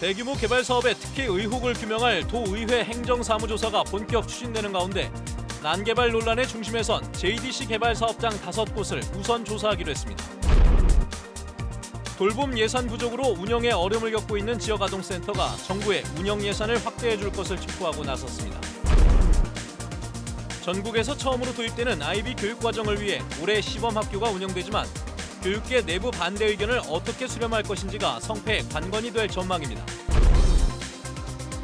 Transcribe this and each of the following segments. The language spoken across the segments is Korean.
대규모 개발 사업의 특혜 의혹을 규명할 도의회 행정사무조사가 본격 추진되는 가운데 난개발 논란의 중심에선 JDC 개발 사업장 5곳을 우선 조사하기로 했습니다. 돌봄 예산 부족으로 운영에 어려움을 겪고 있는 지역아동센터가 정부에 운영 예산을 확대해 줄 것을 촉구하고 나섰습니다. 전국에서 처음으로 도입되는 IB 교육과정을 위해 올해 시범학교가 운영되지만 교육계 내부 반대 의견을 어떻게 수렴할 것인지가 성패의 관건이 될 전망입니다.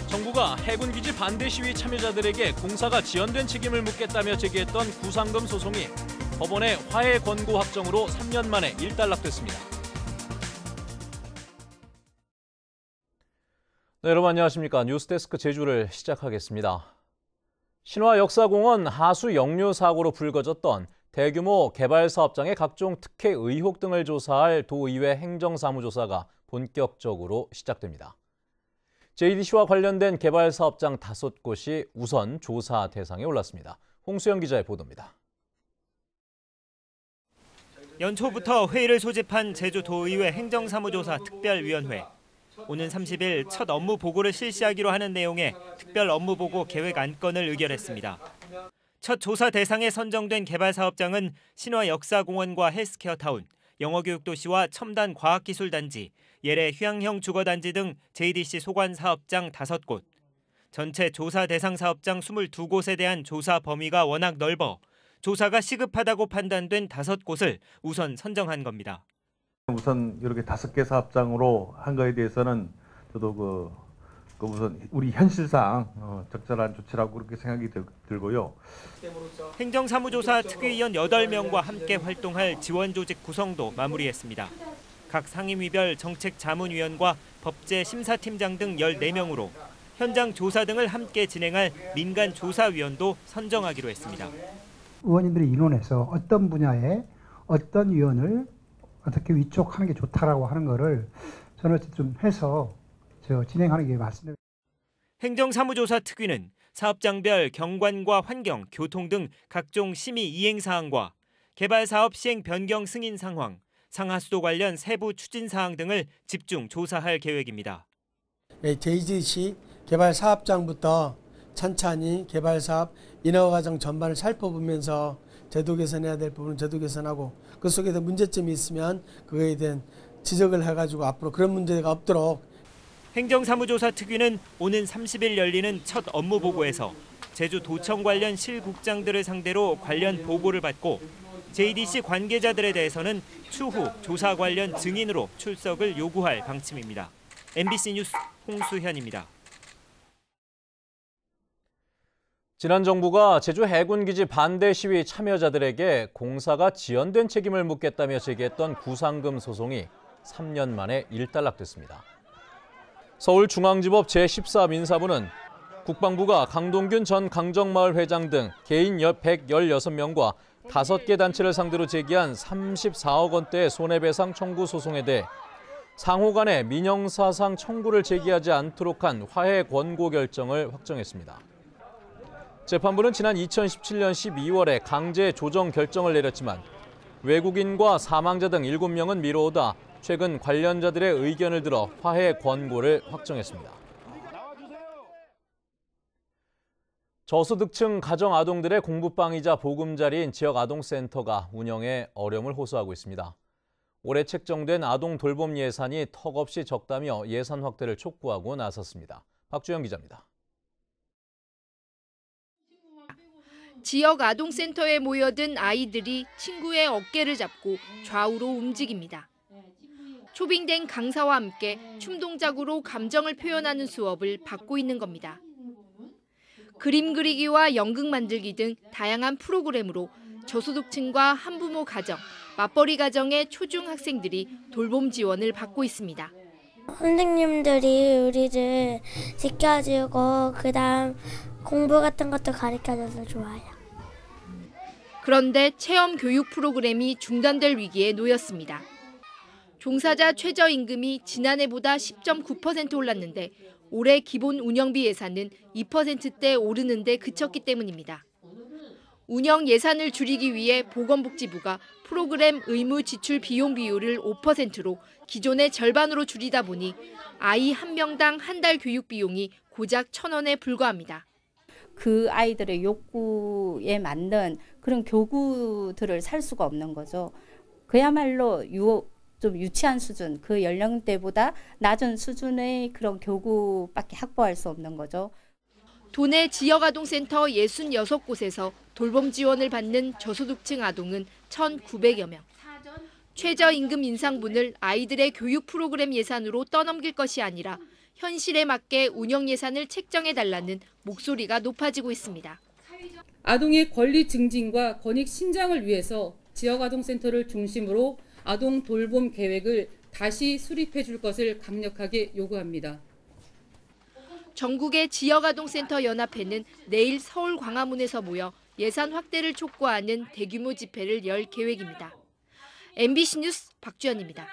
정부가 해군기지 반대 시위 참여자들에게 공사가 지연된 책임을 묻겠다며 제기했던 구상금 소송이 법원의 화해 권고 확정으로 3년 만에 일단락됐습니다. 네, 여러분 안녕하십니까. 뉴스데스크 제주를 시작하겠습니다. 신화역사공원 하수 역류 사고로 불거졌던 대규모 개발 사업장의 각종 특혜 의혹 등을 조사할 도의회 행정사무조사가 본격적으로 시작됩니다. JDC와 관련된 개발 사업장 5곳이 우선 조사 대상에 올랐습니다. 홍수영 기자의 보도입니다. 연초부터 회의를 소집한 제주도의회 행정사무조사 특별위원회. 오는 30일 첫 업무 보고를 실시하기로 하는 내용의 특별 업무 보고 계획 안건을 의결했습니다. 첫 조사 대상에 선정된 개발 사업장은 신화역사공원과 헬스케어타운, 영어교육도시와 첨단과학기술단지, 예래 휴양형 주거단지 등 JDC 소관 사업장 5곳. 전체 조사 대상 사업장 22곳에 대한 조사 범위가 워낙 넓어 조사가 시급하다고 판단된 5곳을 우선 선정한 겁니다. 우선 이렇게 5개 사업장으로 한 거에 대해서는 저도 우선 우리 현실상 적절한 조치라고 그렇게 생각이 들고요. 행정사무조사 특위위원 8명과 함께 활동할 지원조직 구성도 마무리했습니다. 각 상임위별 정책자문위원과 법제심사팀장 등 14명으로 현장 조사 등을 함께 진행할 민간조사위원도 선정하기로 했습니다. 의원님들이 의논해서 어떤 분야에 어떤 위원을 어떻게 위촉하는 게 좋다라고 하는 거를 저는 좀 해서 진행하는 게 맞습니다. 행정사무조사 특위는 사업장별 경관과 환경, 교통 등 각종 심의 이행 사항과 개발 사업 시행 변경 승인 상황, 상하수도 관련 세부 추진 사항 등을 집중 조사할 계획입니다. JDC 개발 사업장부터 찬찬히 개발 사업 인허가 과정 전반을 살펴보면서 제도 개선해야 될 부분은 제도 개선하고 그 속에서 문제점이 있으면 그거에 대한 지적을 해가지고 앞으로 그런 문제가 없도록. 행정사무조사 특위는 오는 30일 열리는 첫 업무 보고에서 제주도청 관련 실국장들을 상대로 관련 보고를 받고 JDC 관계자들에 대해서는 추후 조사 관련 증인으로 출석을 요구할 방침입니다. MBC 뉴스 홍수현입니다. 지난 정부가 제주 해군기지 반대 시위 참여자들에게 공사가 지연된 책임을 묻겠다며 제기했던 구상금 소송이 3년 만에 일단락됐습니다. 서울중앙지법 제14민사부는 국방부가 강동균 전 강정마을 회장 등 개인 116명과 5개 단체를 상대로 제기한 34억 원대의 손해배상 청구 소송에 대해 상호 간에 민형사상 청구를 제기하지 않도록 한 화해 권고 결정을 확정했습니다. 재판부는 지난 2017년 12월에 강제 조정 결정을 내렸지만 외국인과 사망자 등 7명은 미뤄오다 최근 관련자들의 의견을 들어 화해 권고를 확정했습니다. 저소득층 가정아동들의 공부방이자 보금자리인 지역아동센터가 운영에 어려움을 호소하고 있습니다. 올해 책정된 아동 돌봄 예산이 턱없이 적다며 예산 확대를 촉구하고 나섰습니다. 박주영 기자입니다. 지역 아동센터에 모여든 아이들이 친구의 어깨를 잡고 좌우로 움직입니다. 초빙된 강사와 함께 춤 동작으로 감정을 표현하는 수업을 받고 있는 겁니다. 그림 그리기와 연극 만들기 등 다양한 프로그램으로 저소득층과 한부모 가정, 맞벌이 가정의 초중 학생들이 돌봄 지원을 받고 있습니다. 선생님들이 우리를 지켜주고 그다음 공부 같은 것도 가르쳐줘서 좋아요. 그런데 체험 교육 프로그램이 중단될 위기에 놓였습니다. 종사자 최저임금이 지난해보다 10.9% 올랐는데 올해 기본 운영비 예산은 2%대 오르는 데 그쳤기 때문입니다. 운영 예산을 줄이기 위해 보건복지부가 프로그램 의무 지출 비용 비율을 5%로 기존의 절반으로 줄이다 보니 아이 한 명당 한 달 교육 비용이 고작 1,000원에 불과합니다. 그 아이들의 욕구에 맞는 그런 교구들을 살 수가 없는 거죠. 그야말로 좀 유치한 수준, 그 연령대보다 낮은 수준의 그런 교구밖에 확보할 수 없는 거죠. 도내 지역아동센터 66곳에서 돌봄 지원을 받는 저소득층 아동은 1,900여 명. 최저임금 인상분을 아이들의 교육 프로그램 예산으로 떠넘길 것이 아니라 현실에 맞게 운영 예산을 책정해달라는 목소리가 높아지고 있습니다. 아동의 권리 증진과 권익 신장을 위해서 지역아동센터를 중심으로 아동 돌봄 계획을 다시 수립해 줄 것을 강력하게 요구합니다. 전국의 지역아동센터 연합회는 내일 서울 광화문에서 모여 예산 확대를 촉구하는 대규모 집회를 열 계획입니다. MBC 뉴스 박주연입니다.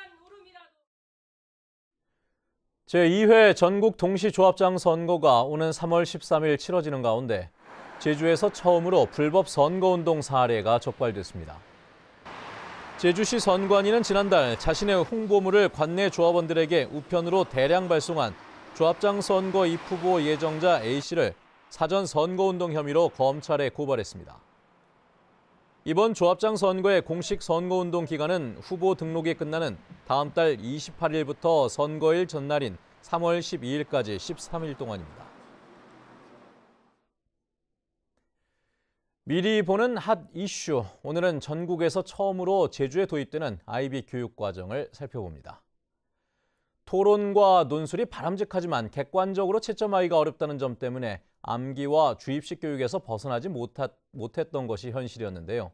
제2회 전국 동시조합장 선거가 오는 3월 13일 치러지는 가운데 제주에서 처음으로 불법 선거운동 사례가 적발됐습니다. 제주시 선관위는 지난달 자신의 홍보물을 관내 조합원들에게 우편으로 대량 발송한 조합장 선거 입후보 예정자 A씨를 사전 선거운동 혐의로 검찰에 고발했습니다. 이번 조합장 선거의 공식 선거운동 기간은 후보 등록이 끝나는 다음 달 28일부터 선거일 전날인 3월 12일까지 13일 동안입니다. 미리 보는 핫 이슈, 오늘은 전국에서 처음으로 제주에 도입되는 IB 교육 과정을 살펴봅니다. 토론과 논술이 바람직하지만 객관적으로 채점하기가 어렵다는 점 때문에 암기와 주입식 교육에서 벗어나지 못했던 것이 현실이었는데요.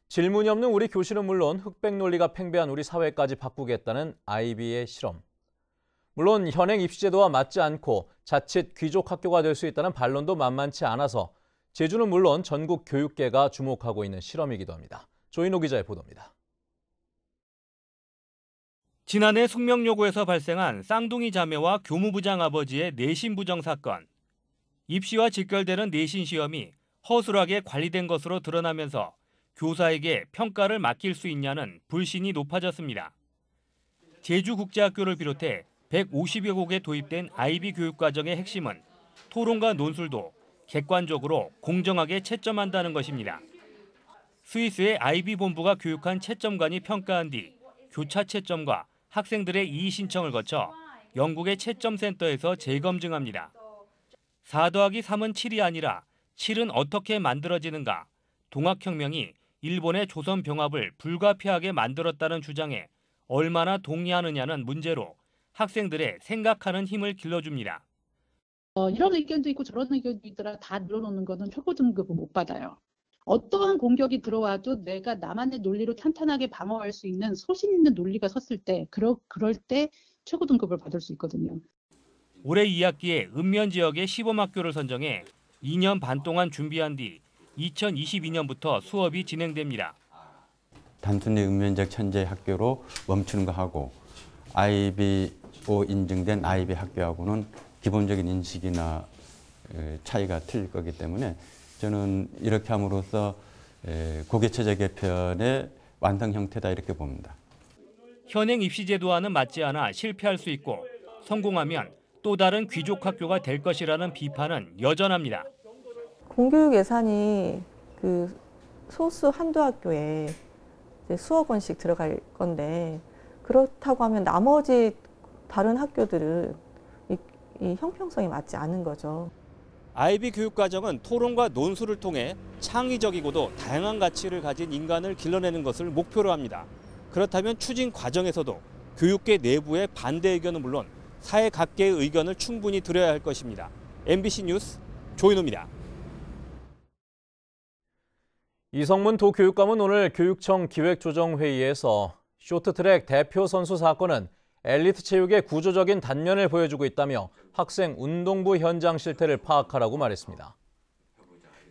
질문이 없는 우리 교실은 물론 흑백 논리가 팽배한 우리 사회까지 바꾸겠다는 IB의 실험. 물론 현행 입시제도와 맞지 않고 자칫 귀족 학교가 될 수 있다는 반론도 만만치 않아서 제주는 물론 전국 교육계가 주목하고 있는 실험이기도 합니다. 조인호 기자의 보도입니다. 지난해 숙명여고에서 발생한 쌍둥이 자매와 교무부장 아버지의 내신 부정 사건. 입시와 직결되는 내신 시험이 허술하게 관리된 것으로 드러나면서 교사에게 평가를 맡길 수 있냐는 불신이 높아졌습니다. 제주국제학교를 비롯해 150여 곳에 도입된 IB 교육과정의 핵심은 토론과 논술도 객관적으로 공정하게 채점한다는 것입니다. 스위스의 IB 본부가 교육한 채점관이 평가한 뒤 교차 채점과 학생들의 이의 신청을 거쳐 영국의 채점센터에서 재검증합니다. 4 더하기 3은 7이 아니라 7은 어떻게 만들어지는가? 동학혁명이 일본의 조선병합을 불가피하게 만들었다는 주장에 얼마나 동의하느냐는 문제로 학생들의 생각하는 힘을 길러줍니다. 이런 의견도 있고 저런 의견도 있더라 다 늘어놓는 거는 최고 등급은 못 받아요. 어떠한 공격이 들어와도 내가 나만의 논리로 탄탄하게 방어할 수 있는 소신 있는 논리가 섰을 때 그럴 때 최고 등급을 받을 수 있거든요. 올해 2학기에 읍면 지역의 시범학교를 선정해 2년 반 동안 준비한 뒤 2022년부터 수업이 진행됩니다. 단순히 읍면적 천재 학교로 멈추는 거 하고 IBO 인증된 IB 학교하고는 기본적인 인식이나 차이가 틀릴 거기 때문에 저는 이렇게 함으로써 고교체제 개편의 완성 형태다 이렇게 봅니다. 현행 입시제도와는 맞지 않아 실패할 수 있고 성공하면 또 다른 귀족 학교가 될 것이라는 비판은 여전합니다. 공교육 예산이 그 소수 한두 학교에 이제 수억 원씩 들어갈 건데 그렇다고 하면 나머지 다른 학교들은 이 형평성이 맞지 않은 거죠. IB 교육과정은 토론과 논술을 통해 창의적이고도 다양한 가치를 가진 인간을 길러내는 것을 목표로 합니다. 그렇다면 추진 과정에서도 교육계 내부의 반대 의견은 물론 사회 각계의 의견을 충분히 들어야 할 것입니다. MBC 뉴스 조인호입니다. 이성문 도교육감은 오늘 교육청 기획조정회의에서 쇼트트랙 대표 선수 사건은 엘리트 체육의 구조적인 단면을 보여주고 있다며 학생 운동부 현장 실태를 파악하라고 말했습니다.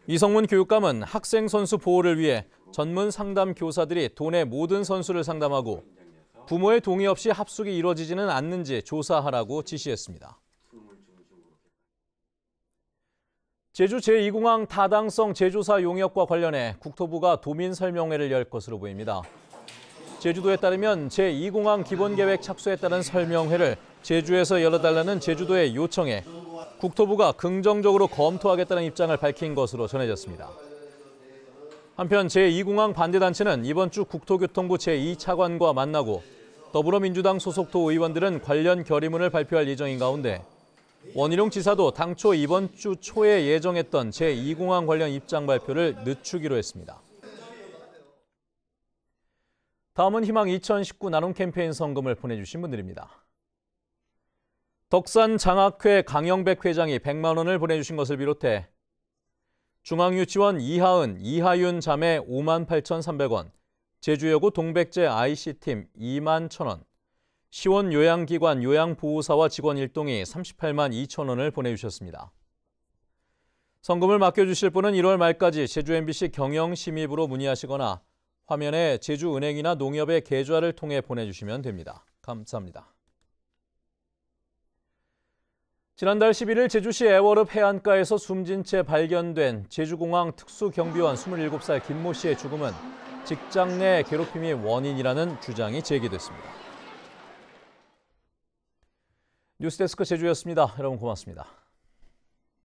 이성문 교육감은 학생 선수 보호를 위해 전문 상담 교사들이 도내 모든 선수를 상담하고 부모의 동의 없이 합숙이 이루어지지는 않는지 조사하라고 지시했습니다. 제주 제2공항 타당성 재조사 용역과 관련해 국토부가 도민 설명회를 열 것으로 보입니다. 제주도에 따르면 제2공항 기본계획 착수에 따른 설명회를 제주에서 열어달라는 제주도의 요청에 국토부가 긍정적으로 검토하겠다는 입장을 밝힌 것으로 전해졌습니다. 한편 제2공항 반대단체는 이번 주 국토교통부 제2차관과 만나고 더불어민주당 소속 도의원들은 관련 결의문을 발표할 예정인 가운데 원희룡 지사도 당초 이번 주 초에 예정했던 제2공항 관련 입장 발표를 늦추기로 했습니다. 다음은 희망 2019 나눔 캠페인 성금을 보내주신 분들입니다. 덕산 장학회 강영백 회장이 100만 원을 보내주신 것을 비롯해 중앙유치원 이하은, 이하윤 자매 58,300원, 제주여고 동백제 IC팀 21,000원, 시원 요양기관 요양보호사와 직원 일동이 38만 2천 원을 보내주셨습니다. 성금을 맡겨주실 분은 1월 말까지 제주 MBC 경영심의부로 문의하시거나 화면에 제주은행이나 농협의 계좌를 통해 보내주시면 됩니다. 감사합니다. 지난달 11일 제주시 애월읍 해안가에서 숨진 채 발견된 제주공항 특수경비원 27살 김모 씨의 죽음은 직장 내 괴롭힘이 원인이라는 주장이 제기됐습니다. 뉴스데스크 제주였습니다. 여러분 고맙습니다.